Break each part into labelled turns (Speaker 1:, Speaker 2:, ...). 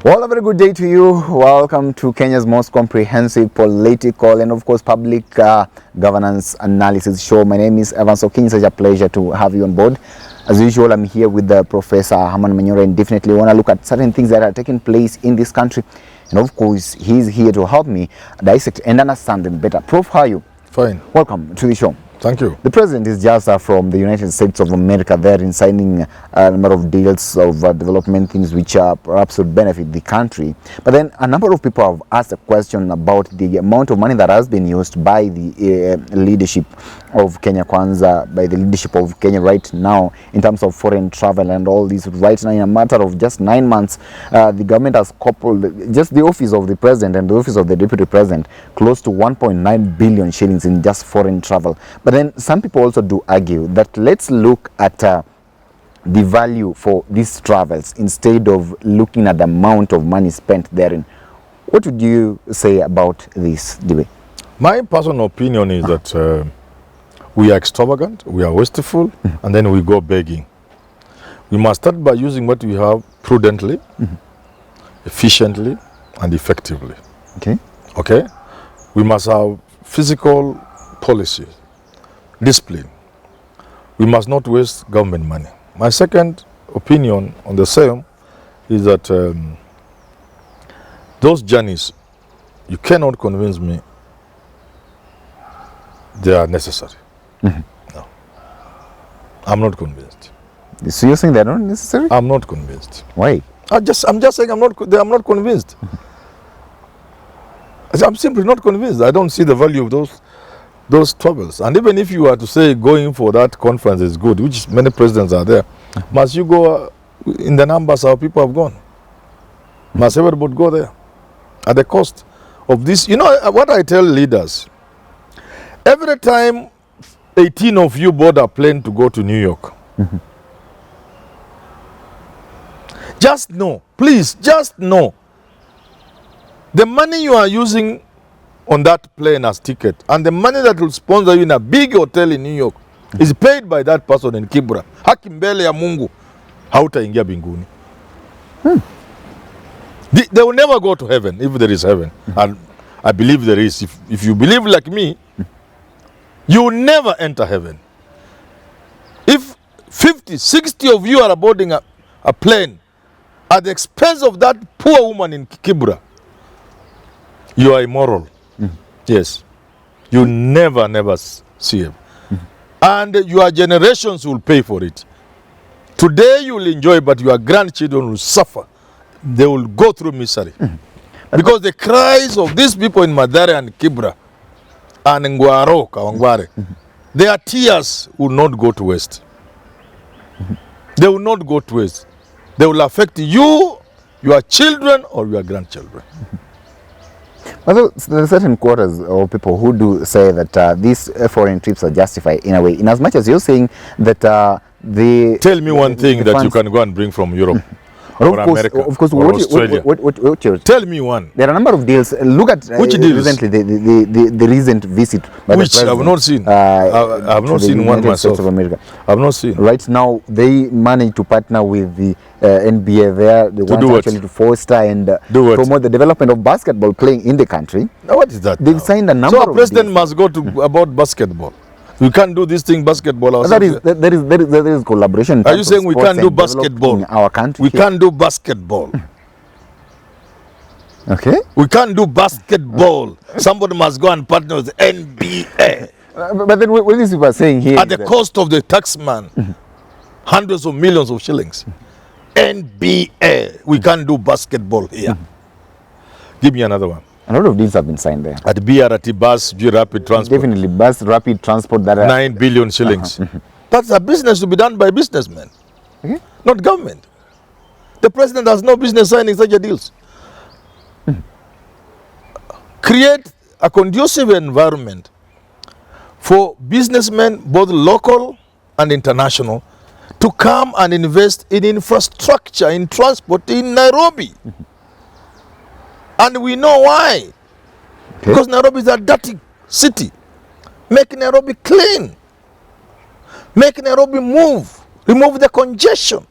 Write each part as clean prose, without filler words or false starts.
Speaker 1: Well, a very good day to you. Welcome to Kenya's most comprehensive political and, of course, public governance analysis show. My name is Evan Sokin. Such a pleasure to have you on board. As usual, I'm here with Professor Herman Manyora, and definitely want to look at certain things that are taking place in this country. And, of course, he's here to help me dissect and understand them better. Prof, how are you?
Speaker 2: Fine.
Speaker 1: Welcome to the show.
Speaker 2: Thank you.
Speaker 1: The president is just from the United States of America there in signing a number of deals of development things which perhaps would benefit the country. But then a number of people have asked a question about the amount of money that has been used by the leadership of Kenya Kwanza, by the leadership of Kenya right now in terms of foreign travel and all this. Right now, in a matter of just 9 months, the government has coupled just the office of the president and the office of the deputy president close to 1.9 billion shillings in just foreign travel. But then some people also do argue that let's look at the value for these travels instead of looking at the amount of money spent therein. What would you say about this debate?
Speaker 2: My personal opinion is that we are extravagant, we are wasteful, and then we go begging. We must start by using what we have prudently, efficiently, and effectively. Okay? We must have physical policy, discipline. We must not waste government money. My second opinion on the same is that those journeys, you cannot convince me they are necessary. No. I'm not convinced.
Speaker 1: So you're saying they're not necessary?
Speaker 2: I'm not convinced.
Speaker 1: Why?
Speaker 2: I'm just saying I'm not convinced. I'm simply not convinced. I don't see the value of those travels. And even if you were to say going for that conference is good, which many presidents are there, must you go in the numbers how people have gone? Must everybody go there? At the cost of this? You know what I tell leaders? Every time 18 of you board a plane to go to New York, just know, please, just know, the money you are using on that plane as ticket and the money that will sponsor you in a big hotel in New York is paid by that person in Kibra. Haki mbele ya Mungu hautaingia binguni. They will never go to heaven if there is heaven. And I believe there is. If you believe like me, you will never enter heaven. If 50, 60 of you are boarding a plane at the expense of that poor woman in Kibra, you are immoral. Yes. You never see him. And your generations will pay for it. Today you will enjoy, but your grandchildren will suffer. They will go through misery. Because the cries of these people in Madare and Kibra and Ngwaro, Kawangware, their tears will not go to waste. They will not go to waste. They will affect you, your children, or your grandchildren.
Speaker 1: Although there are certain quarters of people who do say that these foreign trips are justified in a way, in as much as you're saying that the...
Speaker 2: Tell me one thing that you can go and bring from Europe. Or America,
Speaker 1: of course,
Speaker 2: or Australia. Tell me one.
Speaker 1: There are a number of deals. Look at
Speaker 2: which deals?
Speaker 1: Recently, the recent visit by
Speaker 2: which
Speaker 1: the president.
Speaker 2: I have not seen. I have not seen one myself.
Speaker 1: Of America.
Speaker 2: I have not seen.
Speaker 1: Right now, they managed to partner with the NBA there. They want actually to foster and promote the development of basketball playing in the country.
Speaker 2: Now, what is that?
Speaker 1: They've signed a number of
Speaker 2: So a president must go to about basketball. We can't do this thing basketball ourselves.
Speaker 1: There is collaboration.
Speaker 2: Are you saying we can't do basketball
Speaker 1: in our country?
Speaker 2: We can't do basketball.
Speaker 1: Okay.
Speaker 2: We can't do basketball. Somebody must go and partner with NBA.
Speaker 1: But then what these people are saying here
Speaker 2: at the cost of the taxman, hundreds of millions of shillings. NBA. We can't do basketball here. Give me another one.
Speaker 1: A lot of deals have been signed there.
Speaker 2: At BRT bus, rapid transport.
Speaker 1: Definitely, bus, rapid transport. That
Speaker 2: 9 billion shillings. That's a business to be done by businessmen, not government. The president has no business signing such a deals. Create a conducive environment for businessmen, both local and international, to come and invest in infrastructure, in transport in Nairobi. And we know why. Because Nairobi is a dirty city. Make Nairobi clean. Make Nairobi move. Remove the congestion.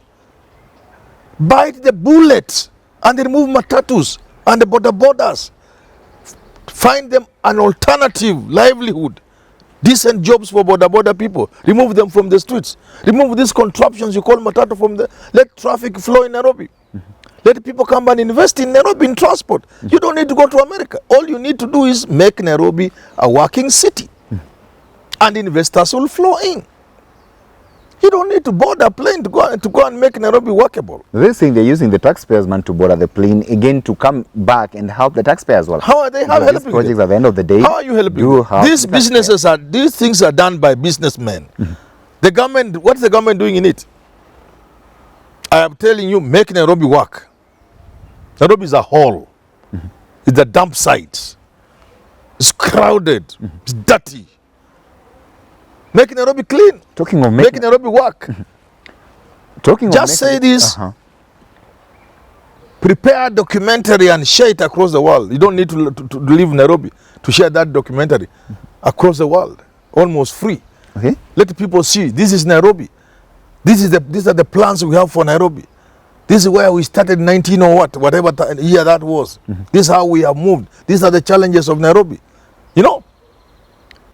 Speaker 2: Bite the bullet And they remove matatus and the borders. Find them an alternative livelihood. Decent jobs for border people. Remove them from the streets. Remove these contraptions you call matatu from the... Let traffic flow in Nairobi. Let people come and invest in Nairobi in transport. You don't need to go to America. All you need to do is make Nairobi a working city. And investors will flow in. You don't need to board a plane to go and make Nairobi workable.
Speaker 1: They're saying they're using the taxpayers' money to board the plane again to come back and help the taxpayers well.
Speaker 2: How are they helping?
Speaker 1: These projects at the end of the day.
Speaker 2: How are you helping? These businesses these things are done by businessmen. The government, what's the government doing in it? I am telling you, make Nairobi work. Nairobi is a hole. It's a dump site. It's crowded. It's dirty. Make Nairobi clean.
Speaker 1: Talking of
Speaker 2: make Nairobi work. Just say this. Prepare a documentary and share it across the world. You don't need to leave Nairobi to share that documentary across the world, almost free.
Speaker 1: Okay.
Speaker 2: Let people see this is Nairobi. These are the plans we have for Nairobi. This is where we started 19 or whatever year that was. This is how we have moved. These are the challenges of Nairobi. You know?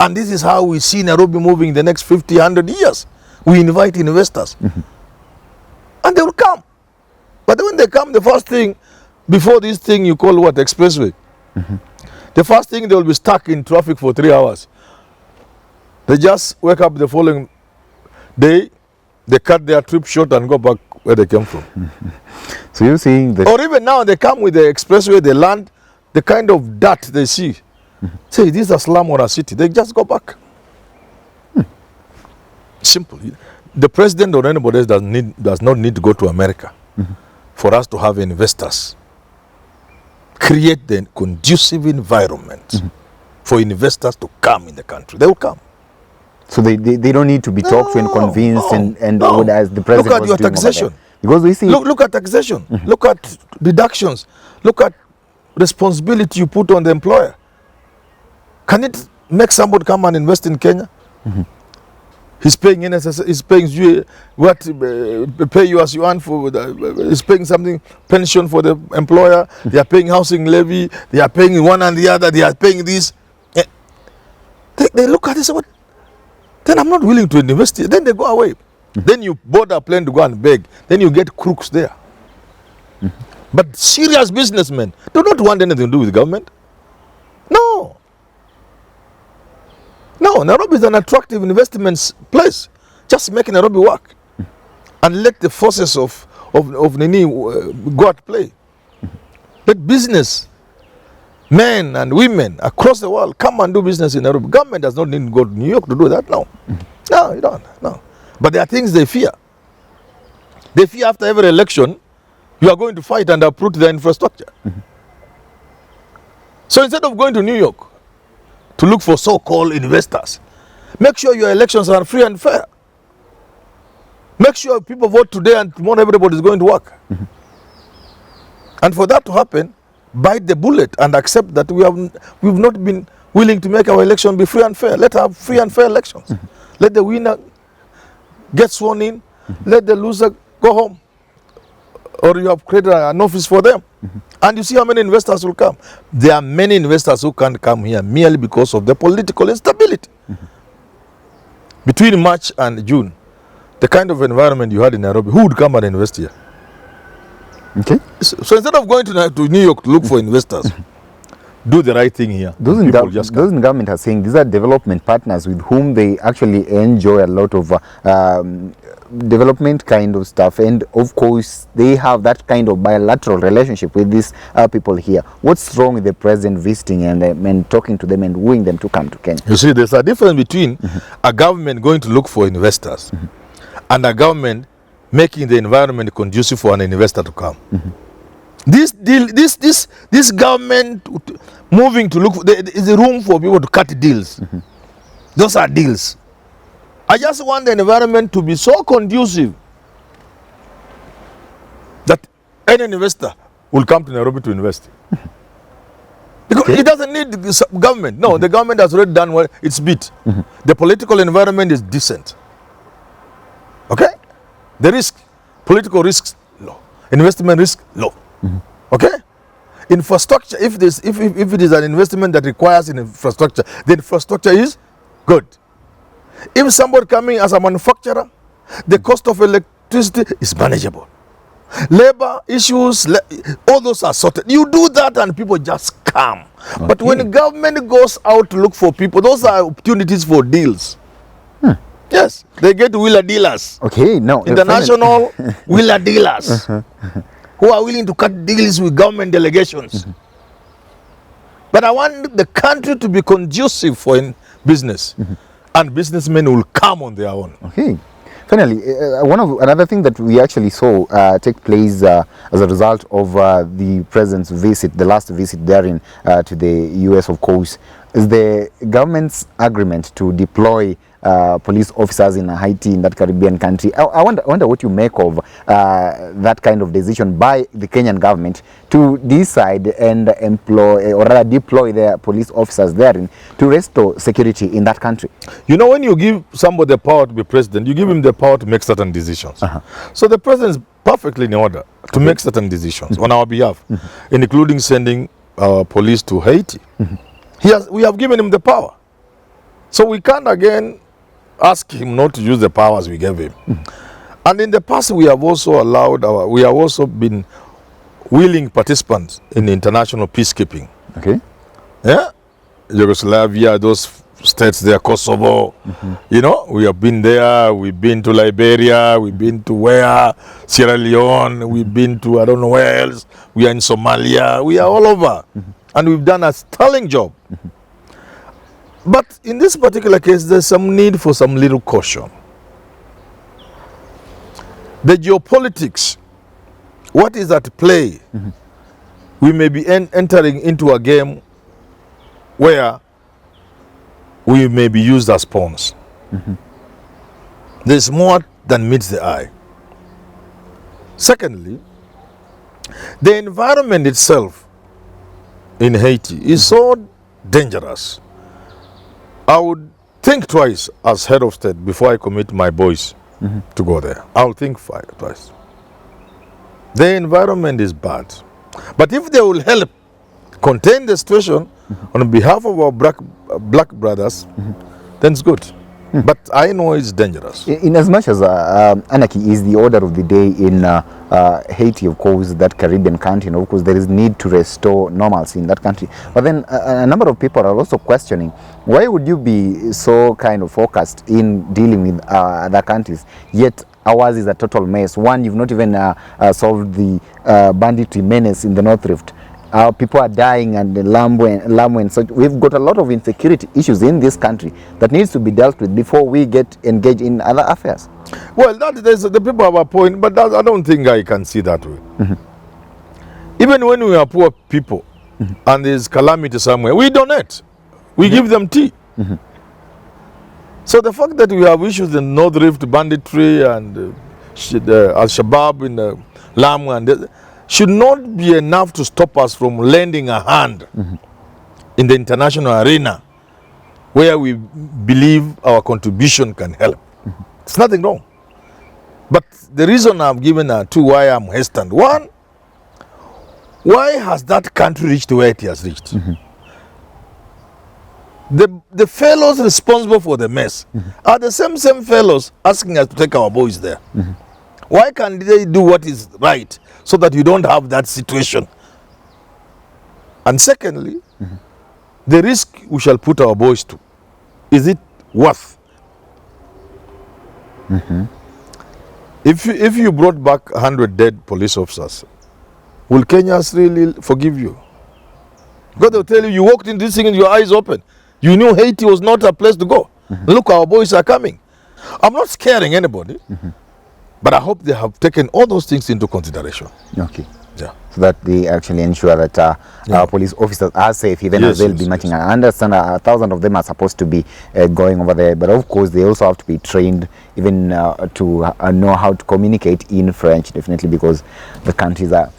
Speaker 2: And this is how we see Nairobi moving in the next 50, 100 years. We invite investors. And they will come. But when they come, the first thing, before this thing you call what? Expressway. The first thing, they will be stuck in traffic for 3 hours. They just wake up the following day, they cut their trip short and go back where they came from.
Speaker 1: So you're saying that...
Speaker 2: Or even now, they come with the expressway, they land, the kind of dirt they see. Say, this is a slum or a city. They just go back. Simple. The president or anybody else does not need to go to America for us to have investors. Create the conducive environment for investors to come in the country. They will come.
Speaker 1: So they don't need to be talked to and convinced as the president
Speaker 2: Look at your taxation.
Speaker 1: Because we see...
Speaker 2: Look at taxation. Look at deductions. Look at responsibility you put on the employer. Can it make somebody come and invest in Kenya? He's paying NSS, he's paying pay you as you earn for, he's paying something, pension for the employer, they are paying housing levy, they are paying one and the other, they are paying this. They look at this, what? Then I'm not willing to invest here. Then they go away. Then you board a plane to go and beg. Then you get crooks there. But serious businessmen do not want anything to do with government. No. No, Nairobi is an attractive investment place. Just make Nairobi work. And let the forces of Nini go at play. Let business, men and women across the world, come and do business in Nairobi. Government does not need to go to New York to do that now. No, you don't. No. But there are things they fear. They fear after every election, you are going to fight and uproot their infrastructure. So instead of going to New York to look for so-called investors, make sure your elections are free and fair. Make sure people vote today and tomorrow everybody is going to work. And for that to happen, bite the bullet and accept that we've not been willing to make our election be free and fair. Let's have free and fair elections. Let the winner get sworn in. Let the loser go home. Or you have created an office for them. And you see how many investors will come. There are many investors who can't come here merely because of the political instability. Between March and June, the kind of environment you had in Nairobi, who would come and invest here?
Speaker 1: Okay.
Speaker 2: So instead of going to New York to look for investors, do the right thing here.
Speaker 1: Those in government are saying these are development partners with whom they actually enjoy a lot of development kind of stuff, and of course they have that kind of bilateral relationship with these people here. What's wrong with the president visiting and talking to them and wooing them to come to Kenya?
Speaker 2: You see, there's a difference between a government going to look for investors and a government making the environment conducive for an investor to come. This government moving to look for, there is a room for people to cut deals. Those are deals. I just want the environment to be so conducive that any investor will come to Nairobi to invest. Because it doesn't need the government. No, the government has already done what its bit. The political environment is decent. Okay? The risk, political risks, low. Investment risk, low. Okay? Infrastructure, if it is an investment that requires an infrastructure, the infrastructure is good. If somebody coming as a manufacturer, the cost of electricity is manageable. Labor issues, all those are sorted. You do that and people just come. Okay. But when the government goes out to look for people, those are opportunities for deals. Yes, they get wheeler dealers.
Speaker 1: Okay, no.
Speaker 2: International wheeler dealers who are willing to cut deals with government delegations. But I want the country to be conducive for business, and businessmen will come on their own.
Speaker 1: Okay. Finally, another thing that we actually saw take place as a result of the president's visit, the last visit therein to the US, of course, is the government's agreement to deploy police officers in Haiti, in that Caribbean country. I wonder what you make of that kind of decision by the Kenyan government to decide and employ, or rather deploy their police officers therein to restore security in that country.
Speaker 2: You know, when you give somebody the power to be president, you give him the power to make certain decisions. So the president is perfectly in order to make certain decisions on our behalf, including sending police to Haiti. We have given him the power. So we can't again ask him not to use the powers we gave him. And in the past, we have also we have also been willing participants in international peacekeeping.
Speaker 1: Okay.
Speaker 2: Yeah, Yugoslavia, those states there, Kosovo. You know, we have been there. We've been to Liberia. We've been to Sierra Leone. We've been to I don't know where else. We are in Somalia. We are all over, and we've done a sterling job. But in this particular case, there's some need for some little caution. The geopolitics, what is at play? We may be entering into a game where we may be used as pawns. There's more than meets the eye. Secondly, the environment itself in Haiti is so dangerous. I would think twice as head of state before I commit my boys to go there. I'll think twice. The environment is bad. But if they will help contain the situation on behalf of our black brothers, then it's good. But I know it's dangerous.
Speaker 1: In as much as anarchy is the order of the day in Haiti, of course, that Caribbean country, and of course there is need to restore normalcy in that country. But then a number of people are also questioning, why would you be so kind of focused in dealing with other countries, yet ours is a total mess? One, you've not even solved the banditry menace in the North Rift. People are dying, and Lamu and such. We've got a lot of insecurity issues in this country that needs to be dealt with before we get engaged in other affairs.
Speaker 2: Well, the people have a point, but I don't think I can see that way. Even when we are poor people and there's calamity somewhere, we donate. We give them tea. So the fact that we have issues in North Rift, banditry, and Al-Shabaab in Lamu and should not be enough to stop us from lending a hand in the international arena where we believe our contribution can help. It's nothing wrong. But the reason I've given two why I'm hesitant. One, why has that country reached where it has reached? The fellows responsible for the mess are the same fellows asking us to take our boys there. Why can't they do what is right so that you don't have that situation? And secondly, the risk we shall put our boys to, is it worth? If you brought back 100 dead police officers, will Kenyans really forgive you? Because they'll tell you, you walked into this thing with your eyes open. You knew Haiti was not a place to go. Look, our boys are coming. I'm not scaring anybody. But I hope they have taken all those things into consideration. Okay. Yeah.
Speaker 1: So that they actually ensure that our police officers are safe, even as they'll be marching. I understand 1,000 of them are supposed to be going over there, but of course they also have to be trained even to know how to communicate in French, definitely, because the country is a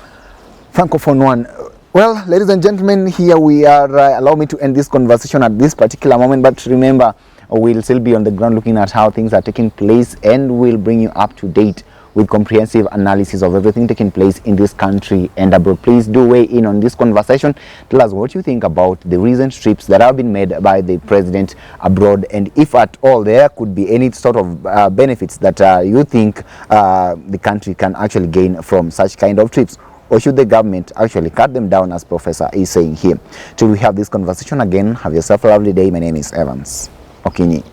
Speaker 1: francophone one. Well, ladies and gentlemen, here we are. Allow me to end this conversation at this particular moment, but remember, we'll still be on the ground looking at how things are taking place, and we'll bring you up to date with comprehensive analysis of everything taking place in this country and abroad. Please do weigh in on this conversation. Tell us what you think about the recent trips that have been made by the president abroad, and if at all there could be any sort of benefits that you think the country can actually gain from such kind of trips. Or should the government actually cut them down, as Professor is saying here? Till we have this conversation again, have yourself a lovely day. My name is Evans Okinyi.